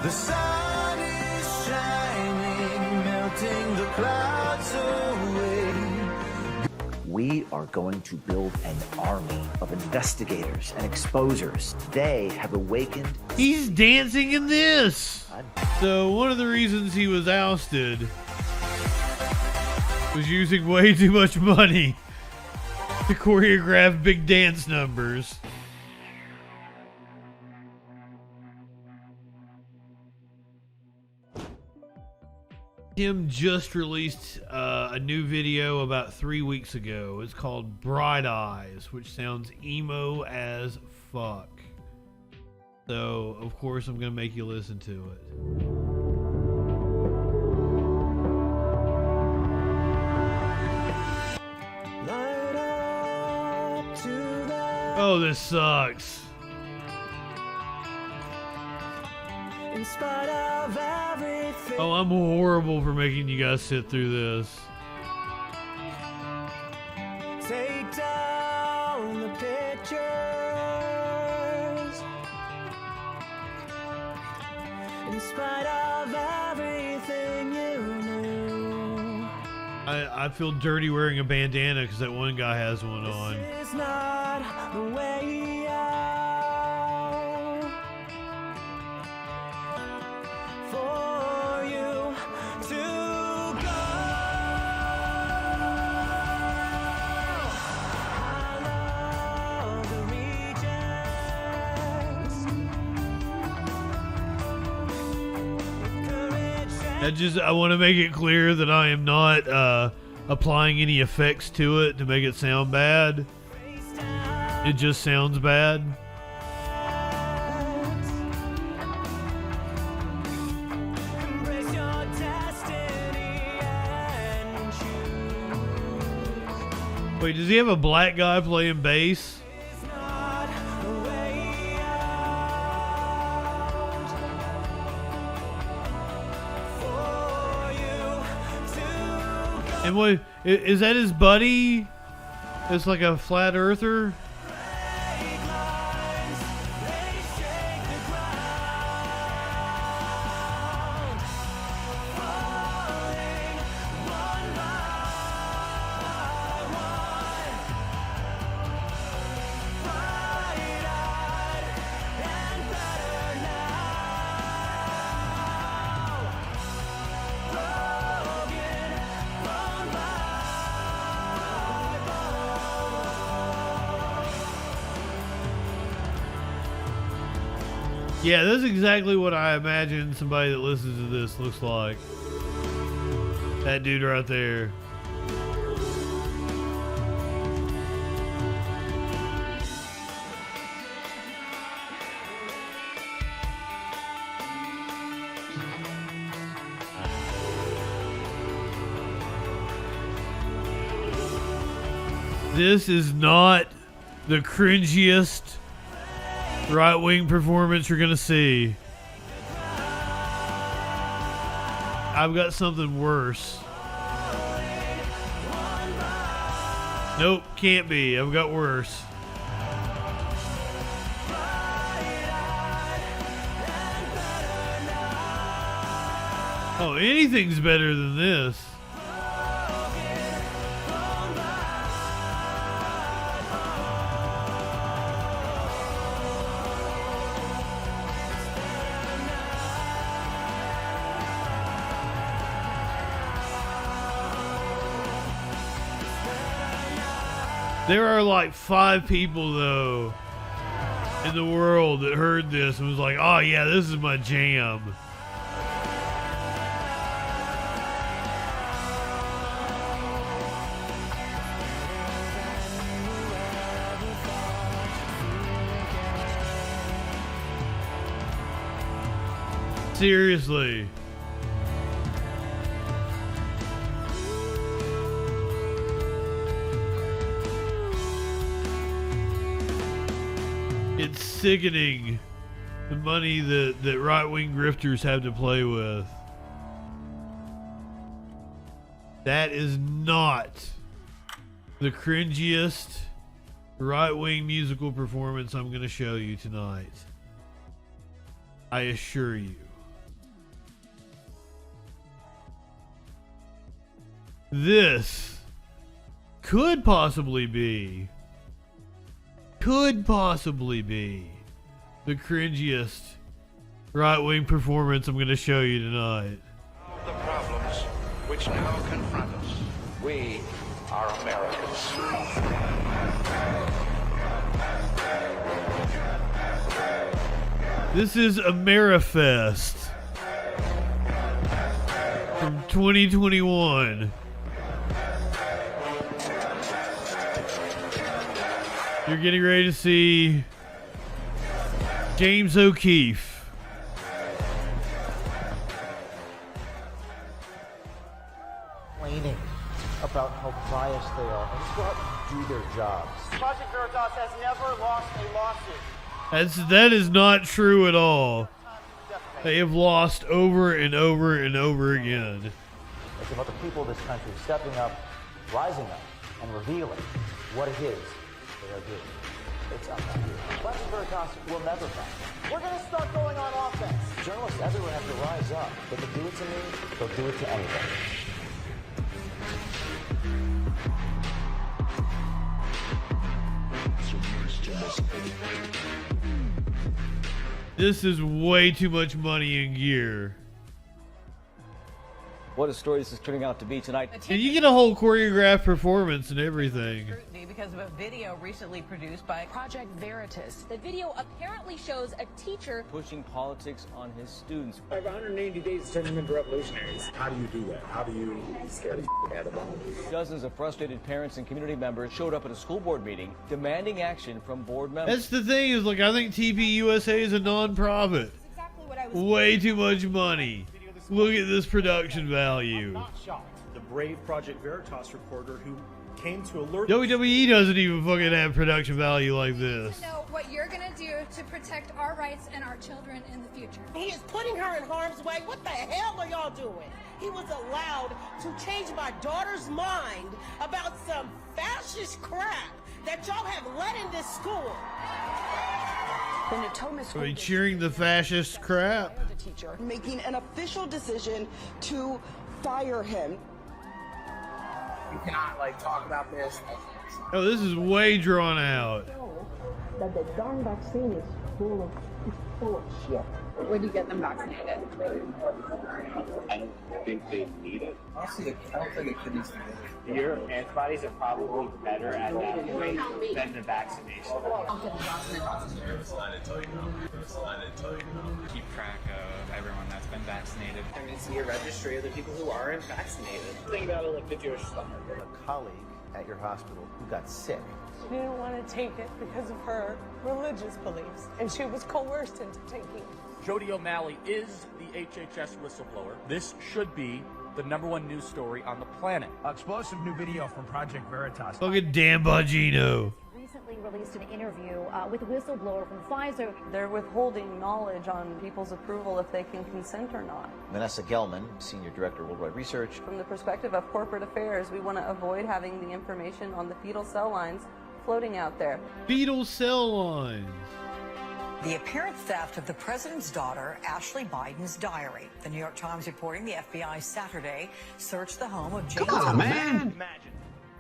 The sun is shining, melting the clouds away. We are going to build an army of investigators and exposers. They have awakened. He's dancing in this. So one of the reasons he was ousted was using way too much money to choreograph big dance numbers. Tim just released a new video about 3 weeks ago. It's called Bright Eyes, which sounds emo as fuck. So, of course, I'm going to make you listen to it. Oh, this sucks. In spite of everything. Oh, I'm horrible for making you guys sit through this. Take down the pictures. In spite of everything you knew. I feel dirty wearing a bandana because that one guy has one on. This is not the way out for you to go. I love the regions. I want to make it clear that I am not applying any effects to it to make it sound bad. It just sounds bad. Embrace your destiny and choose. Wait, does he have a black guy playing bass? It's not the way out for you to go. And what is that? His buddy? It's like a flat earther. Break lines, they shake the ground, falling one by one. Bright-eyed and better now. Broken, bone by bone. Yeah, that's exactly what I imagine somebody that listens to this looks like. That dude right there. This is not the cringiest right-wing performance you're gonna see. I've got something worse. Nope, can't be. I've got worse. Oh, anything's better than this. There are like 5 people though in the world that heard this and was like, oh yeah, this is my jam. Seriously. It's sickening the money that right-wing grifters have to play with. That is not the cringiest right-wing musical performance I'm going to show you tonight. I assure you. This could possibly be the cringiest right-wing performance I'm going to show you tonight. The problems which now confront us. We are Americans. This is Amerifest from 2021. You're getting ready to see James O'Keefe. Complaining about how biased they are and just go out and do their jobs. Project Veritas has never lost a lawsuit. That is not true at all. They have lost over and over and over again. It's about the people of this country stepping up, rising up, and revealing what it is they are doing. It's up to you. Project Veritas will never back. We're going to start going on offense. Journalists everywhere have to rise up. They can do it to me, they'll do it to anybody. This is way too much money and gear. What a story this is turning out to be tonight. And you get a whole choreographed performance and everything. Because of a video recently produced by Project Veritas. The video apparently shows a teacher Pushing politics on his students. I have 180 days to turn them into revolutionaries. How do you do that? How do you scare the out of them? Dozens of frustrated parents and community members showed up at a school board meeting demanding action from board members. That's the thing is, like, I think TPUSA is a non-profit. exactly what I was Way too much money. Look at this production value. Not shocked. The brave Project Veritas reporter who came to alert WWE doesn't even fucking have production value like this. know what you're gonna do to protect our rights and our children in the future. He is putting her in harm's way. What the hell are y'all doing? He was allowed to change my daughter's mind about some fascist crap that y'all have let in this school. The Natoma Are they cheering the fascist crap? Teacher making an official decision to fire him. You cannot talk about this. Oh, this is way drawn out. That the darn vaccine is full of shit. When you get them vaccinated. I don't think they need it. Honestly, I don't think it needs to be. Your antibodies are probably better at that point than the vaccination. Keep track of everyone that's been vaccinated. I mean, see a registry of the people who aren't vaccinated. Think about it like the Jewish stomach. A colleague at your hospital who got sick. She didn't want to take it because of her religious beliefs, and she was coerced into taking it. Jody O'Malley is the HHS whistleblower. This should be the #1 news story on the planet. Explosive new video from Project Veritas. Fucking Dan Bongino. Recently released an interview with a whistleblower from Pfizer. they're withholding knowledge on people's approval if they can consent or not. Vanessa Gelman, Senior Director of Worldwide Research. From the perspective of corporate affairs, we want to avoid having the information on the fetal cell lines floating out there. Fetal cell lines. The apparent theft of the president's daughter, Ashley Biden's diary. The New York Times reporting the FBI Saturday searched the home of James. man! Imagine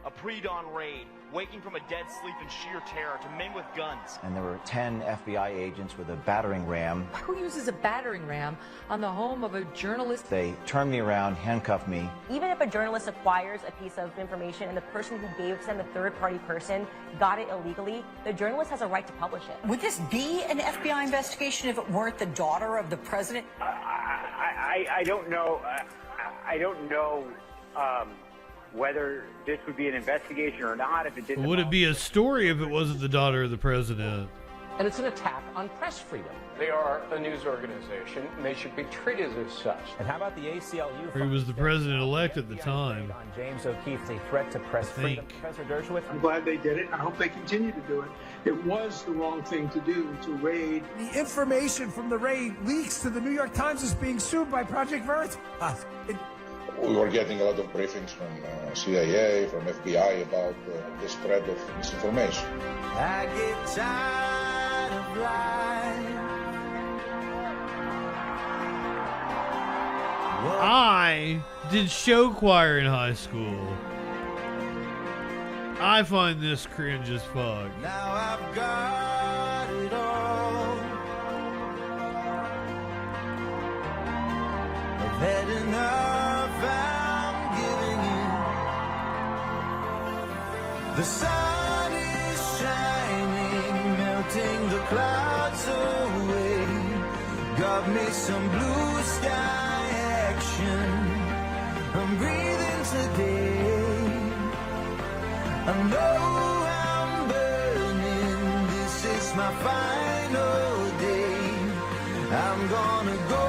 a pre-dawn raid, waking from a dead sleep in sheer terror to men with guns. And there were 10 FBI agents with a battering ram. Who uses a battering ram on the home of a journalist? They turned me around, handcuffed me. Even if a journalist acquires a piece of information and the person who gave it to them, the third-party person, got it illegally, the journalist has a right to publish it. Would this be an FBI investigation if it weren't the daughter of the president? I don't know. I don't know whether this would be an investigation or not if it didn't. Would it be a story if it wasn't the daughter of the president? And it's an attack on press freedom. They are a news organization, and they should be treated as such. And how about the ACLU? Or he was the president-elect at the time. On James O'Keefe's a threat to press freedom. Professor Dershowitz. I'm glad they did it. I hope they continue to do it. It was the wrong thing to do, to raid. The information from the raid leaks to the New York Times is being sued by Project Veritas. We were getting a lot of briefings from CIA, from FBI about the spread of misinformation. I get tired of life. I did show choir in high school. I find this cringe as fuck. Now I've got it all. I've had enough, I'm giving in. The sun is shining, melting the clouds away. Got me some blue sky action. I'm breathing today. I know I'm burning. This is my final day. I'm gonna go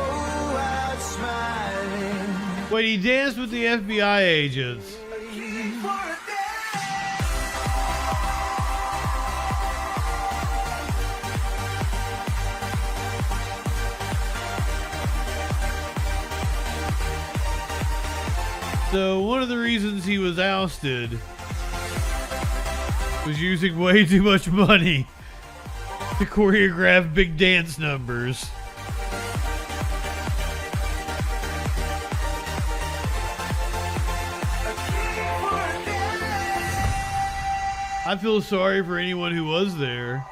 out smiling. Wait, he danced with the FBI agents. So one of the reasons he was ousted was using way too much money to choreograph big dance numbers. I feel sorry for anyone who was there.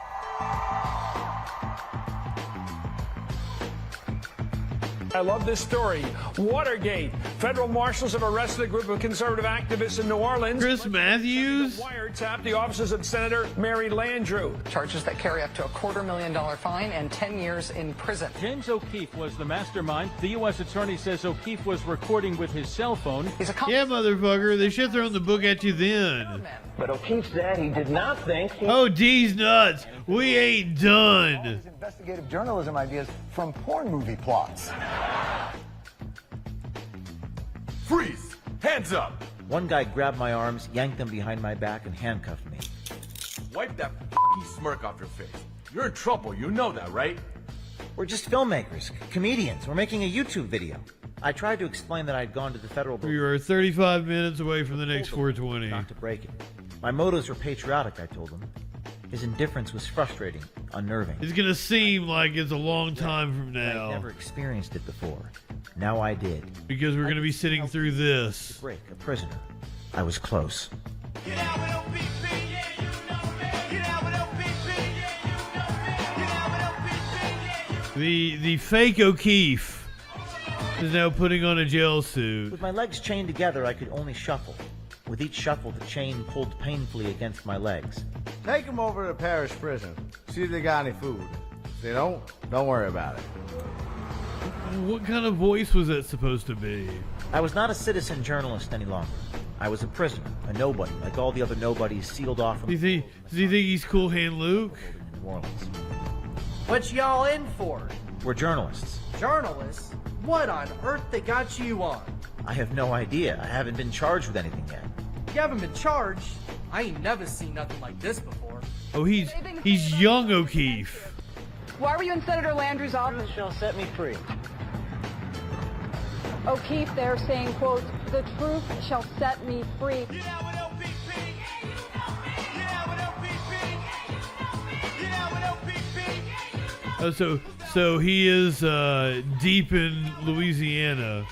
I love this story. Watergate. Federal marshals have arrested a group of conservative activists in New Orleans. Chris Matthews wiretapped the offices of Senator Mary Landrieu. Charges that carry up to a $250,000 fine and 10 years in prison. James O'Keefe was the mastermind. The U.S. attorney says O'Keefe was recording with his cell phone. Yeah, motherfucker. They should have thrown the book at you then. But O'Keefe said he did not think Oh, D's nuts. We ain't done. Investigative journalism ideas from porn movie plots. Freeze! Hands up! One guy grabbed my arms, yanked them behind my back, and handcuffed me. Wipe that f***ing smirk off your face. You're in trouble, you know that, right? We're just filmmakers, comedians. We're making a YouTube video. I tried to explain that I'd gone to the federal... We were 35 minutes away from the next 420. Not to break it. My motives were patriotic, I told him. His indifference was frustrating, unnerving. It's gonna seem like it's a long time from now. I'd never experienced it before. Now I did. Because we're gonna be sitting through this. Break, a prisoner. I was close. The fake O'Keefe is now putting on a jail suit. With my legs chained together, I could only shuffle. With each shuffle, the chain pulled painfully against my legs. Take them over to the parish prison. See if they got any food. If they don't worry about it. What kind of voice was that supposed to be? I was not a citizen journalist any longer. I was a prisoner, a nobody, like all the other nobodies sealed off from Does he think he's Cool Hand Luke? New Orleans. What y'all in for? We're journalists. Journalists? What on earth they got you on? I have no idea. I haven't been charged with anything yet. You haven't been charged? I ain't never seen nothing like this before. Oh, he's young O'Keefe. Why were you in Senator Landrieu's office? Shall set me free. O'Keefe there saying, quote, "The truth shall set me free." Oh, so he is deep in Louisiana.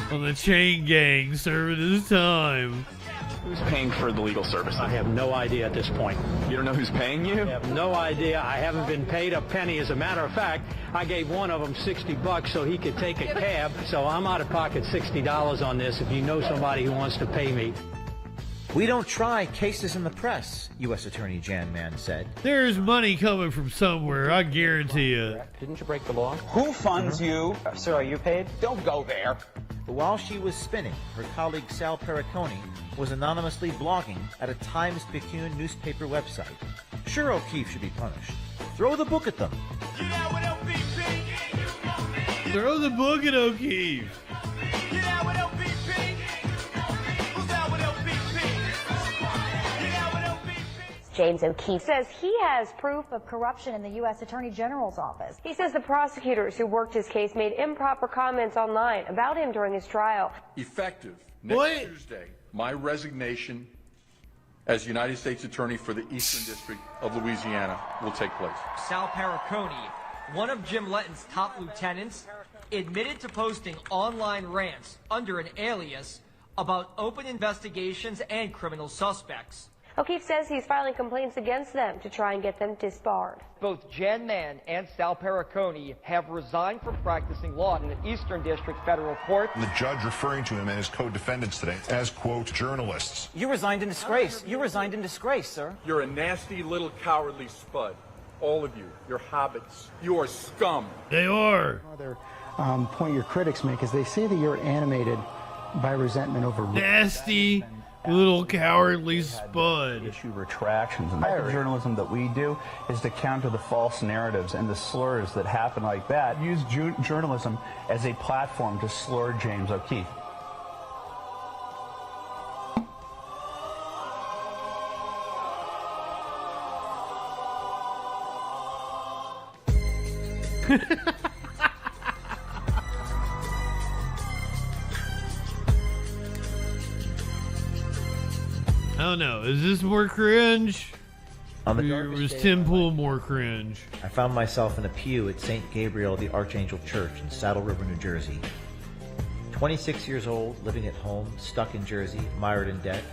On the chain gang, serving his time. Who's paying for the legal services? I have no idea at this point. You don't know who's paying you? I have no idea. I haven't been paid a penny. As a matter of fact, I gave one of them $60 so he could take a cab. So I'm out of pocket $60 on this if you know somebody who wants to pay me. We don't try cases in the press, U.S. Attorney Jan Mann said. There's money coming from somewhere, I guarantee you. Didn't you break the law? Who funds you? Sir, are you paid? Don't go there. But while she was spinning, her colleague Sal Pericone was anonymously blogging at a Times-Picayune newspaper website. Sure, O'Keefe should be punished. Throw the book at them. Throw the book at O'Keefe. James O'Keefe says he has proof of corruption in the U.S. Attorney General's office. He says the prosecutors who worked his case made improper comments online about him during his trial. Effective next Tuesday, my resignation as United States Attorney for the Eastern District of Louisiana will take place. Sal Perricone, one of Jim Letton's top lieutenants, admitted to posting online rants under an alias about open investigations and criminal suspects. O'Keefe says he's filing complaints against them to try and get them disbarred. Both Jan Mann and Sal Perricone have resigned from practicing law in the Eastern District Federal Court. The judge referring to him and his co-defendants today as, quote, journalists. You resigned in disgrace. You resigned in disgrace, sir. You're a nasty little cowardly spud. All of you. Your hobbits. You are scum. They are. Another point your critics make is they say that you're animated by resentment over nasty little cowardly spud. Issue retractions. And the type of journalism that we do is to counter the false narratives and the slurs that happen like that. Use journalism as a platform to slur James O'Keefe. I don't know. Is this more cringe? On the or was Tim Pool more cringe? I found myself in a pew at St. Gabriel the Archangel Church in Saddle River, New Jersey. 26 years old, living at home, stuck in Jersey, mired in debt,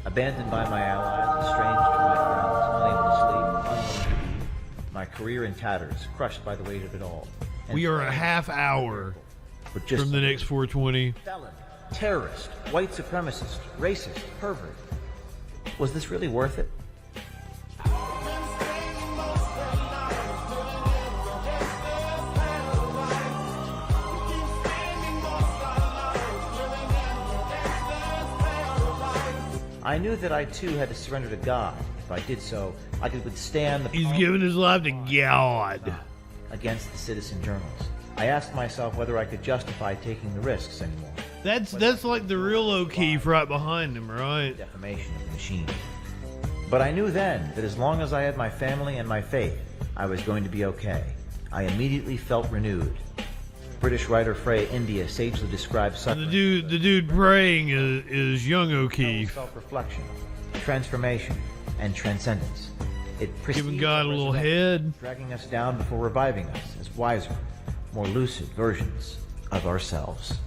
abandoned by my allies, estranged from my friends, unable to sleep, unwilling to eat, my career in tatters, crushed by the weight of it all. We are a half hour from the next 420. Felon, terrorist, white supremacist, racist, pervert. Was this really worth it? I knew that I too had to surrender to God. If I did so, I could withstand the... He's giving his life to God. ...against the citizen journalists. I asked myself whether I could justify taking the risks anymore. That's like the real O'Keefe right behind him, right? Defamation of the machine. But I knew then that as long as I had my family and my faith, I was going to be okay. I immediately felt renewed. British writer Frey India sagely describes suffering. The dude praying is young O'Keefe. Self-reflection, transformation, and transcendence. It giving God a little head, dragging us down before reviving us as wiser, more lucid versions of ourselves.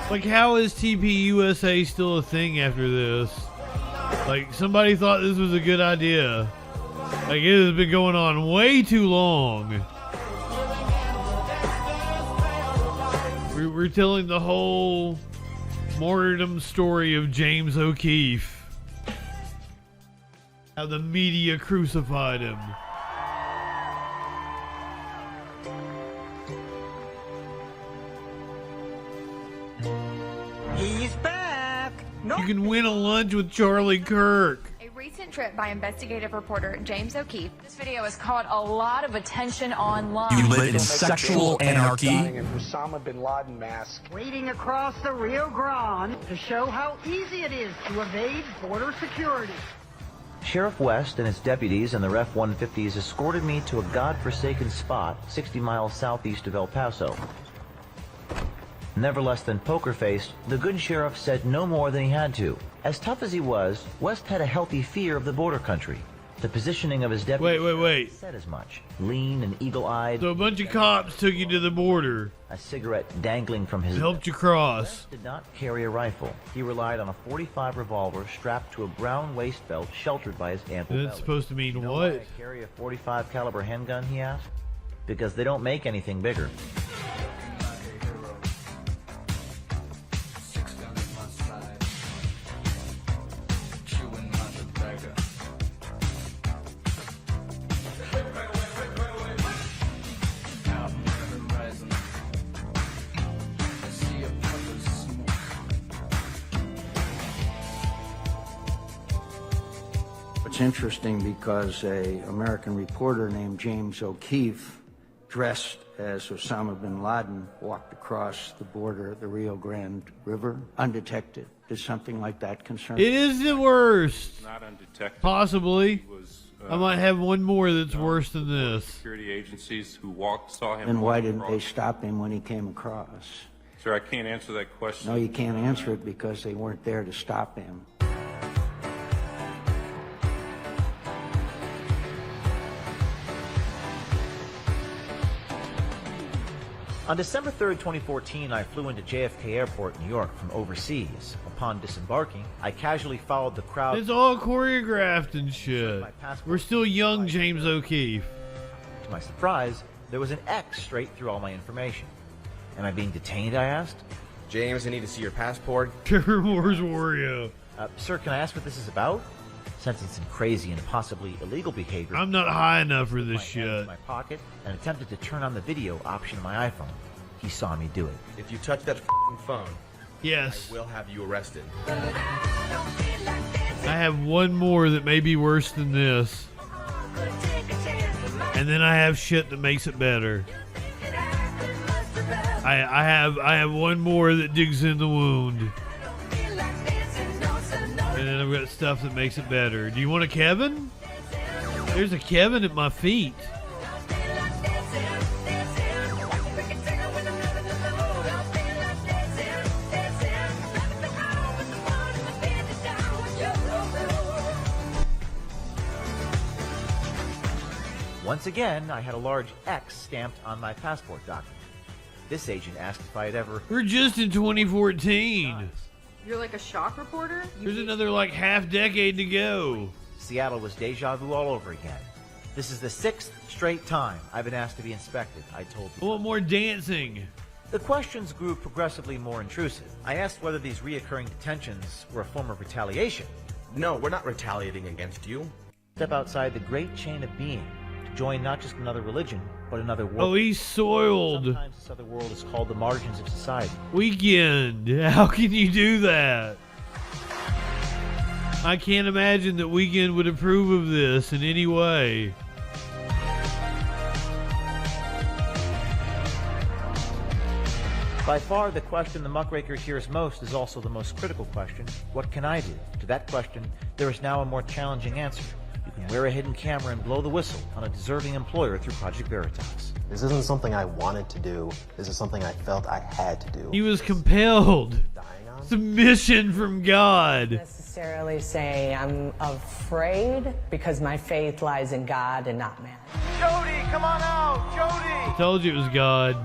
Like, how is TPUSA still a thing after this? Like, somebody thought this was a good idea. Like, it has been going on way too long. We're telling the whole martyrdom story of James O'Keefe. How the media crucified him. He's back. You can win a lunch with Charlie Kirk. A recent trip by investigative reporter James O'Keefe. This video has caught a lot of attention online. You live in sexual anarchy. An Osama bin Laden mask. Waiting across the Rio Grande to show how easy it is to evade border security. Sheriff West and his deputies and their F-150s escorted me to a godforsaken spot 60 miles southeast of El Paso. Never less than poker-faced, the good sheriff said no more than he had to. As tough as he was, West had a healthy fear of the border country. The positioning of his deputy wait. said as much. Lean and eagle-eyed. So a bunch of cops took you to the border. A cigarette dangling from his... Helped you cross. West did not carry a rifle. He relied on a .45 revolver strapped to a brown waist belt sheltered by his ample belly. That's supposed to mean you know what? Why I carry a .45 caliber handgun, he asked. Because they don't make anything bigger. It's interesting because an American reporter named James O'Keefe, dressed as Osama bin Laden, walked across the border of the Rio Grande River undetected. Does something like that concern you? It is the worst. Not undetected. Possibly. He was I might have one more that's worse than this. Security agencies who saw him. And why didn't they stop him when he came across? Sir, I can't answer that question. No, you can't answer it because they weren't there to stop him. On December 3rd, 2014, I flew into JFK Airport, New York from overseas. Upon disembarking, I casually followed the crowd. It's all choreographed and shit. We're still young James O'Keefe. To my surprise, there was an X straight through all my information. Am I being detained, I asked. James, I need to see your passport. Terror Wars Wario. Sir, can I ask what this is about? Sensing some crazy and possibly illegal behavior, I'm not high enough for this shit. shit. In my pocket and attempted to turn on the video option of my iPhone. He saw me do it. If you touch that phone, yes, I will have you arrested. I have one more that may be worse than this. And then I have shit that makes it better. I have one more that digs in the wound. And then I've got stuff that makes it better. Do you want a Kevin? There's a Kevin at my feet. Once again, I had a large X stamped on my passport document. This agent asked if I had ever... We're just in 2014. You're like a shock reporter? There's another like half decade to go. Seattle was deja vu all over again. This is the 6th straight time I've been asked to be inspected, I told I want more dancing. The questions grew progressively more intrusive. I asked whether these reoccurring detentions were a form of retaliation. No, we're not retaliating against you. Step outside the great chain of being to join not just another religion, but another world. Oh, he's soiled. Sometimes this other world is called the margins of society. Weekend. How can you do that? I can't imagine that Weekend would approve of this in any way. By far, the question the muckraker hears most is also the most critical question. What can I do? To that question, there is now a more challenging answer. You can wear a hidden camera and blow the whistle on a deserving employer through Project Veritas. This isn't something I wanted to do. This is something I felt I had to do. He was compelled. Submission from God. Necessarily say I'm afraid because my faith lies in God and not man. Jody, come on out! Jody! I told you it was God.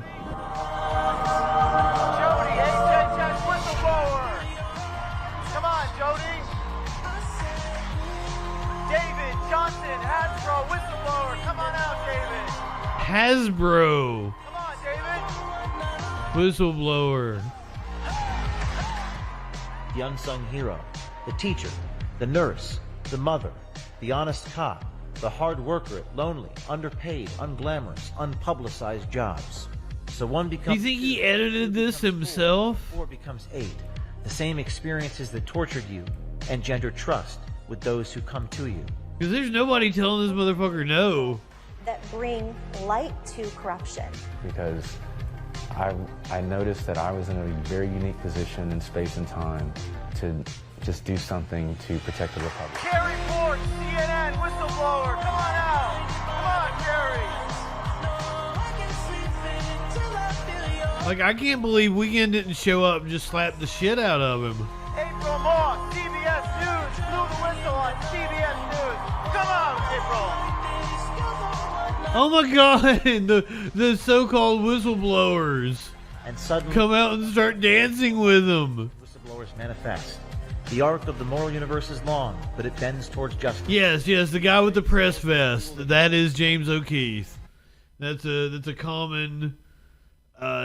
Jody, HHS whistleblower! Come on, Jody! David Johnson, Hasbro whistleblower! Come on out, David! Hasbro. Come on, David! Whistleblower. The unsung hero, the teacher, the nurse, the mother, the honest cop, the hard worker at lonely, underpaid, unglamorous, unpublicized jobs. So one becomes... Do you think he edited this himself? 4 becomes 8. The same experiences that tortured you engendered trust with those who come to you. Because there's nobody telling this motherfucker no. That bring light to corruption. Because I noticed that I was in a very unique position in space and time to just do something to protect the Republic. Kerry Ford, CNN whistleblower! Come on out! Come on, Kerry! Like, I can't believe Weekend didn't show up and just slap the shit out of him. April Moss, CBS News, blew the whistle on CBS News. Come on, April! Oh my God, the so-called whistleblowers and suddenly come out and start dancing with them. Whistleblowers manifest. The arc of the moral universe is long, but it bends towards justice. Yes, the guy with the press vest. That is James O'Keefe. That's a common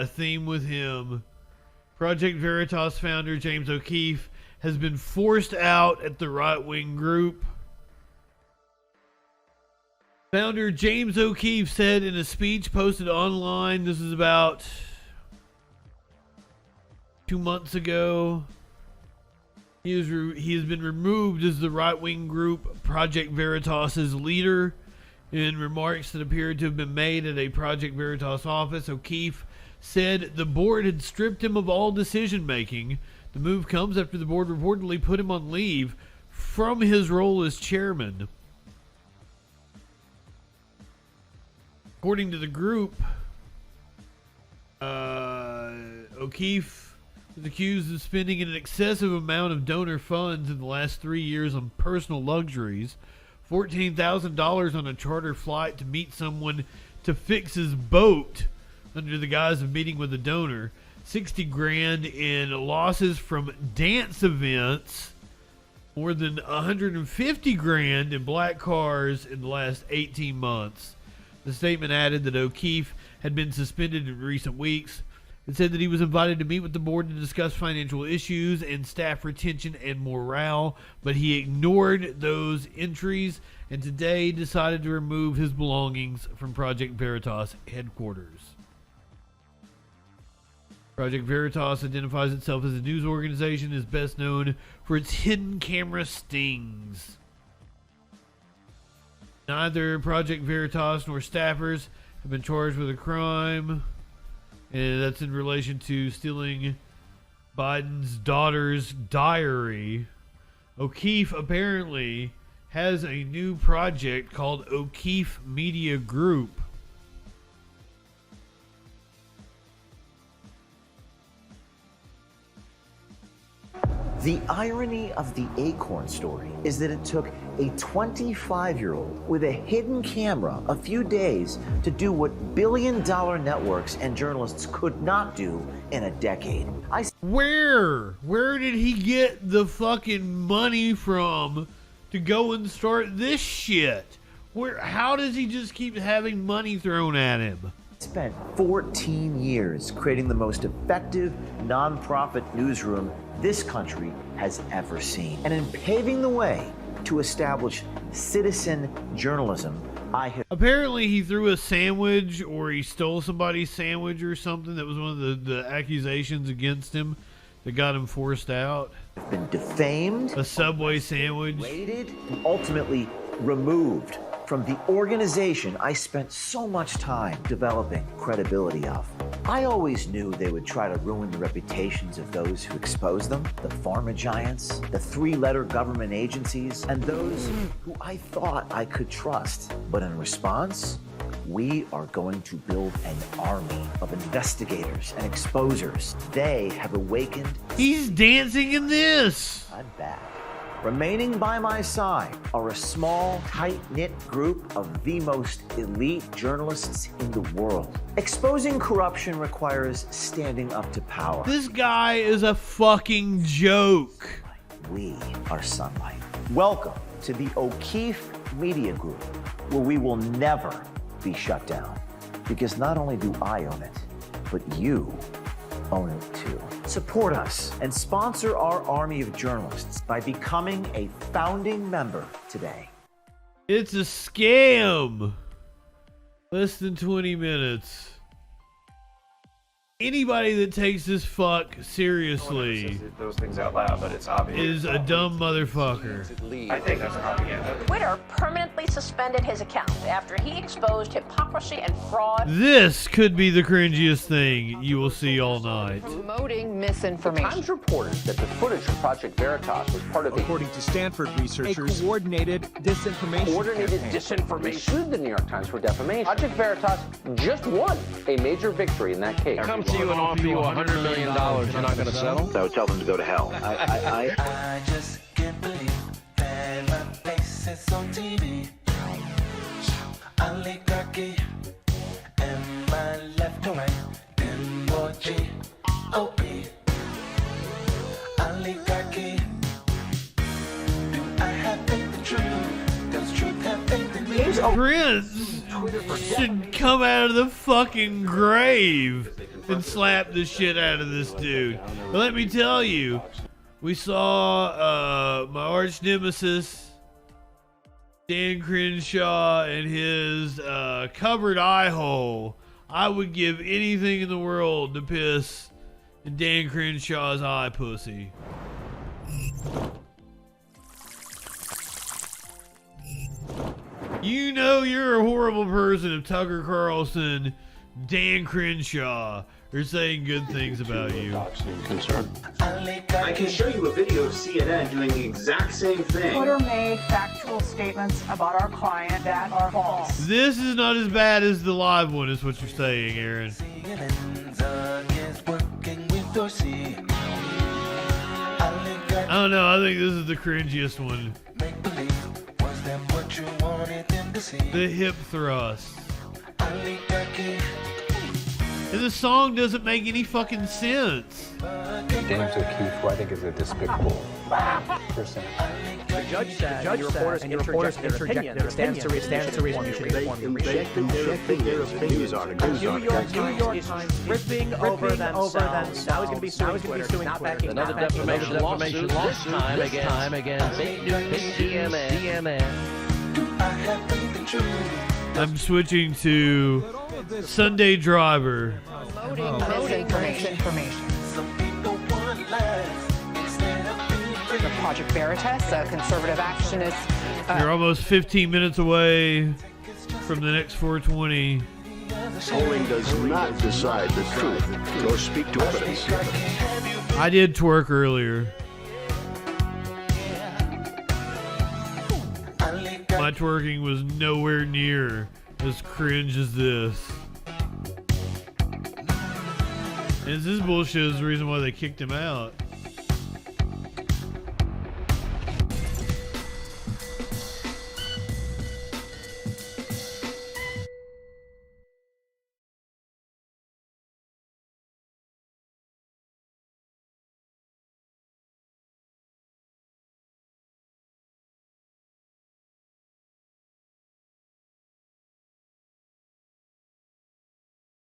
theme with him. Project Veritas founder James O'Keefe has been forced out at the right-wing group. Founder James O'Keefe said in a speech posted online, this is about 2 months ago, he has been removed as the right-wing group Project Veritas' leader. In remarks that appeared to have been made at a Project Veritas office, O'Keefe said the board had stripped him of all decision-making. The move comes after the board reportedly put him on leave from his role as chairman. According to the group, O'Keefe was accused of spending an excessive amount of donor funds in the last 3 years on personal luxuries, $14,000 on a charter flight to meet someone to fix his boat under the guise of meeting with a donor, $60,000 in losses from dance events, more than $150,000 in black cars in the last 18 months. The statement added that O'Keefe had been suspended in recent weeks. It said that he was invited to meet with the board to discuss financial issues and staff retention and morale, but he ignored those entries and today decided to remove his belongings from Project Veritas headquarters. Project Veritas identifies itself as a news organization, is best known for its hidden camera stings. Neither Project Veritas nor staffers have been charged with a crime, and that's in relation to stealing Biden's daughter's diary. O'Keefe apparently has a new project called O'Keefe Media Group. The irony of the Acorn story is that it took a 25-year-old with a hidden camera a few days to do what billion-dollar networks and journalists could not do in a decade. Where did he get the fucking money from to go and start this shit? How does he just keep having money thrown at him? Spent 14 years creating the most effective nonprofit newsroom this country has ever seen. And in paving the way to establish citizen journalism, Apparently he threw a sandwich, or he stole somebody's sandwich or something. That was one of the accusations against him that got him forced out. Been defamed, a Subway sandwich, raided, and ultimately removed from the organization I spent so much time developing credibility of. I always knew they would try to ruin the reputations of those who expose them, the pharma giants, the three-letter government agencies, and those who I thought I could trust. But in response, we are going to build an army of investigators and exposers. They have awakened. He's dancing in this. I'm back. Remaining by my side are a small, tight-knit group of the most elite journalists in the world. Exposing corruption requires standing up to power. This guy is a fucking joke. We are sunlight. Welcome to the O'Keefe Media Group, where we will never be shut down. Because not only do I own it, but you own it too. Support us and sponsor our army of journalists by becoming a founding member today. It's a scam. Less than 20 minutes. Anybody that takes this fuck seriously those things out loud, but it's obvious. is a dumb motherfucker. I think that's propaganda. Twitter permanently suspended his account after he exposed hypocrisy and fraud. This could be the cringiest thing you will see all night. Promoting misinformation. The Times reported that the footage from Project Veritas was part of according to Stanford researchers, a coordinated disinformation They sued the New York Times for defamation. Project Veritas just won a major victory in that case. Come to you and offer you $100 million. You're not going to settle? So tell them to go to hell. I just can't believe that my face is on TV. Oligarchy and my left to right. M-O-G O-P. Oligarchy. Do I have faith in truth? Does truth have faith in me? Prince should come out of the fucking grave and slap the shit out of this dude. But let me tell you, we saw my arch nemesis, Dan Crenshaw, and his covered eye hole. I would give anything in the world to piss in Dan Crenshaw's eye pussy. You know you're a horrible person if Tucker Carlson, Dan Crenshaw, They're saying good things about you. I can show you a video of CNN doing the exact same thing. Twitter made factual statements about our client that are false. This is not as bad as the live one, is what you're saying, Aaron. I don't know. I think this is the cringiest one. The hip thrust. And the song doesn't make any fucking sense. James O'Keefe, who I think is a despicable person. The judge said, and your reporters interject their opinion. It stands to reason you should inform your reaction. New York Times ripping over themselves. Now he's going to be suing Twitter. Not backing Another defamation lawsuit, this time against fake news DMS. I'm switching to Sunday Driver. Misinformation. The Project Veritas, a conservative actionist. You're almost 15 minutes away from the next 420. Polling does not decide the truth. Go speak to evidence. I did twerk earlier. My twerking was nowhere near as cringe as this. And this bullshit is the reason why they kicked him out.